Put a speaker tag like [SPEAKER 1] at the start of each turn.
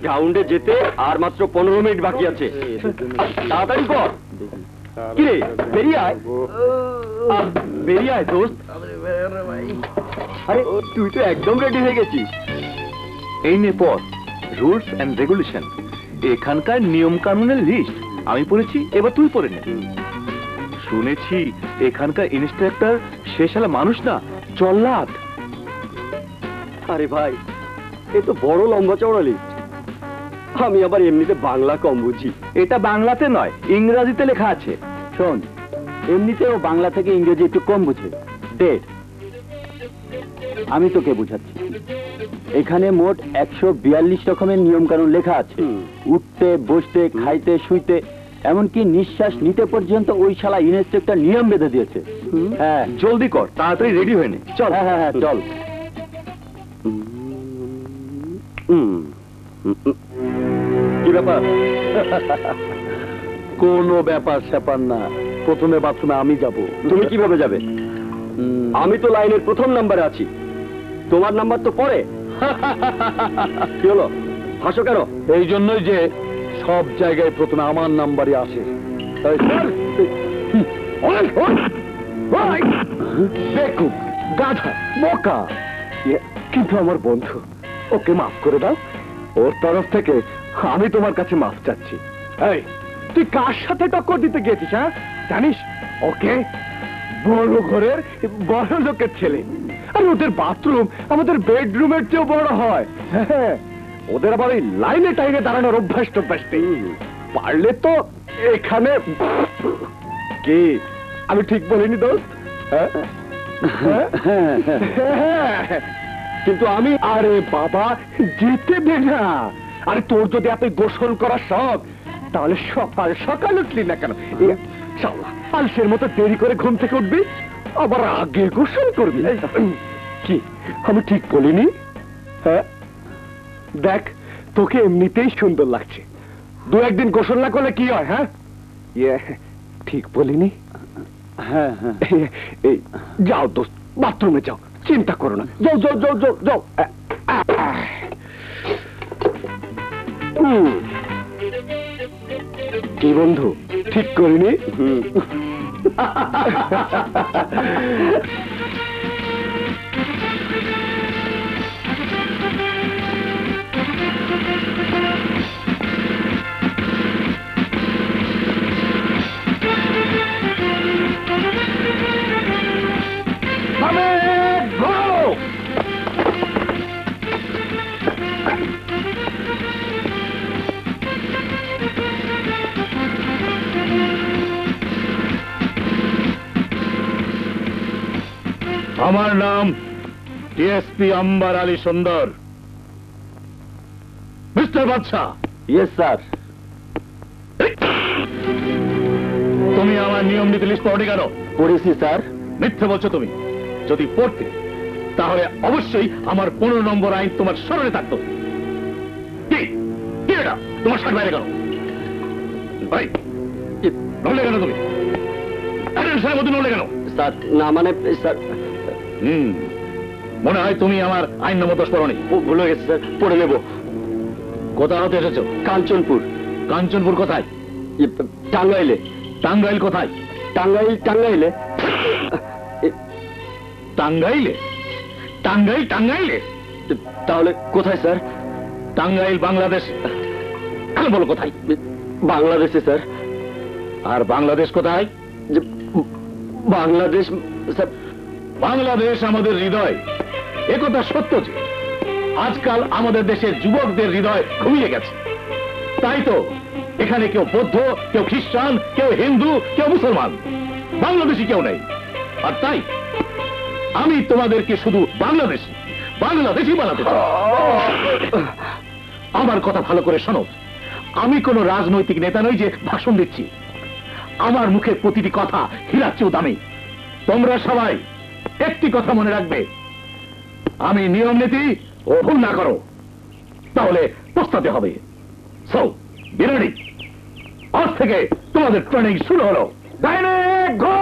[SPEAKER 1] গ্রাউন্ডে যেতে আর মাত্র 15 মিনিট বাকি আছে, তাড়াতাড়ি কর। কিরে বেরিয়ে আয়, বেরিয়ে আয় দোস্ত। আরে তুই তো একদম রেডি হয়ে গেছিস।
[SPEAKER 2] এই নে পর রুলস এন্ড রেগুলেশন, এখানকার নিয়ম কানুনের লিস্ট আমি পড়েছি, এবার তুই পড়ে নে। শুনেছি এখানকার ইন্সট্রাক্টর সে শালা মানুষ না, জল্লাদ।
[SPEAKER 1] আরে ভাই এ তো বড় লম্বা চওড়া লিস্ট, আমি আবার এমনিতে বাংলা কম বুঝি।
[SPEAKER 2] এটা বাংলাতে নয়, ইংরেজিতে লেখা আছে।
[SPEAKER 1] শোন, এমনিতেও বাংলা থেকে ইংরেজি একটু কম বুঝে। দে আমি তোকে বুঝাচ্ছি। এখানে মোট 142 রকমের নিয়ম কানুন লেখা আছে। উঠতে বসতে খাইতে শুইতে এমনকি নিঃশ্বাস নিতে পর্যন্ত ওই শালা ইন্সট্রাক্টর নিয়ম বেঁধে দিয়েছে। হ্যাঁ
[SPEAKER 2] জলদি কর, তাড়াতাড়ি রেডি হয়ে নে।
[SPEAKER 1] চল। হ্যাঁ হ্যাঁ হ্যাঁ চল। কি ব্যাপার?
[SPEAKER 2] কোনো ব্যাপার স্যাপার না, প্রথমে বাথরুমে আমি যাব।
[SPEAKER 1] তুমি কিভাবে যাবে? আমি তো লাইনের প্রথম নাম্বারে আছি, তোমার নাম্বার তো পরে। কি হলো, হাসো কেন?
[SPEAKER 2] এই জন্যই যে সব জায়গায় প্রথমে আমার নাম্বারই আসে। বেকুব, গাধা, বোকা, কিন্তু আমার বন্ধু, ওকে মাফ করে দাও। ওর তরফ থেকে আমি তোমার কাছে মাফ চাচ্ছি। এই তুই কার সাথে টক্কর দিতে গিয়েছিস? হ্যাঁ জানিস ওকে বড় ঘরের বড় লোকের ছেলে, আর ওদের বাথরুম আমাদের বেডরুমের চেয়েও বড় হয়। হ্যাঁ, ওদের আবার এই লাইনে টাইনে দাঁড়ানোর অভ্যাস টভ্যাস নেই। পারলে তো এখানে। কি আমি ঠিক বলিনি দোস্ত? কিন্তু আমি, আরে বাবা যেতে দে না। আরে তোর যদি এত গোসল করার শখ, তাহলে সকাল সকাল উঠলি না কেন? আলসের মতো দেরি করে ঘুম থেকে উঠবি, আবার আগে গোসল করবি। কি আমি ঠিক বলিনি? হ্যাঁ দেখ, তোকে এমনিতেই সুন্দর লাগছে, দু একদিন গোসল না করলে কি হয়? হ্যাঁ ঠিক বলিনি?
[SPEAKER 1] হ্যাঁ হ্যাঁ।
[SPEAKER 2] এই যাও দোস্ত, বাথরুমে যাও, চিন্তা করো না, যাও যাও যাও যাও যাও। কি বন্ধু, ঠিক করিনি? আমার নাম ডিএসপি আম্বার আলী সুন্দর। মিস্টার বাদশা।
[SPEAKER 1] Yes sir.
[SPEAKER 2] তুমি আমার নিয়ম নীতি লিস্ট পড়ে কেন?
[SPEAKER 1] পড়েছি স্যার।
[SPEAKER 2] মিথ্যে বলছো তুমি। যদি পড়তে, তাহলে অবশ্যই আমার 15 নম্বর আইন তোমার স্মরণে থাকতো। কি কি এটা তোমার শার্ট বাইরে কেন? ভাই নড়লে কেন তুমি? অ্যাটেনশনের মধ্যে নড়লে কেন?
[SPEAKER 1] স্যার না মানে স্যার।
[SPEAKER 2] মনে হয় তুমি আমার আইন নম্বর 10 পড়োনি।
[SPEAKER 1] ভুল হয়ে গেছে স্যার, পড়ে নেব।
[SPEAKER 2] কোথা হতে এসেছো?
[SPEAKER 1] কাঞ্চনপুর।
[SPEAKER 2] কাঞ্চনপুর কোথায়?
[SPEAKER 1] টাঙ্গাইলে।
[SPEAKER 2] টাঙ্গাইল কোথায়?
[SPEAKER 1] টাঙ্গাইলে।
[SPEAKER 2] টাঙ্গাইলে? টাঙ্গাইলে
[SPEAKER 1] তাহলে কোথায় স্যার?
[SPEAKER 2] টাঙ্গাইল বাংলাদেশ। বলো কোথায়?
[SPEAKER 1] বাংলাদেশে স্যার।
[SPEAKER 2] আর বাংলাদেশ কোথায়?
[SPEAKER 1] বাংলাদেশ স্যার।
[SPEAKER 2] বাংলাদেশ আমাদের হৃদয়। একথা সত্য যে আজকাল আমাদের দেশের যুবকদের হৃদয় ঘুমিয়ে গেছে। তাই তো এখানে কেউ বৌদ্ধ, কেউ খ্রিস্টান, কেউ হিন্দু, কেউ মুসলমান, বাংলাদেশি কেউ নেই। আর তাই আমি তোমাদেরকে শুধু বাংলাদেশি বানাতে চাই। আমার কথা ভালো করে শোনো। আমি কোন রাজনৈতিক নেতা নই যে ভাষণ দিচ্ছি। আমার মুখের প্রতিটি কথা হীরার চেয়েও দামি। তোমরা সবাই একটি কথা মনে রাখবে, আমি নিয়ম নীতি ও ভুল না করো তাহলে পস্তাতে হবে। সো বিরোধী, আজ থেকে তোমাদের ট্রেনিং শুরু হলো। ডাইরেক্ট গো।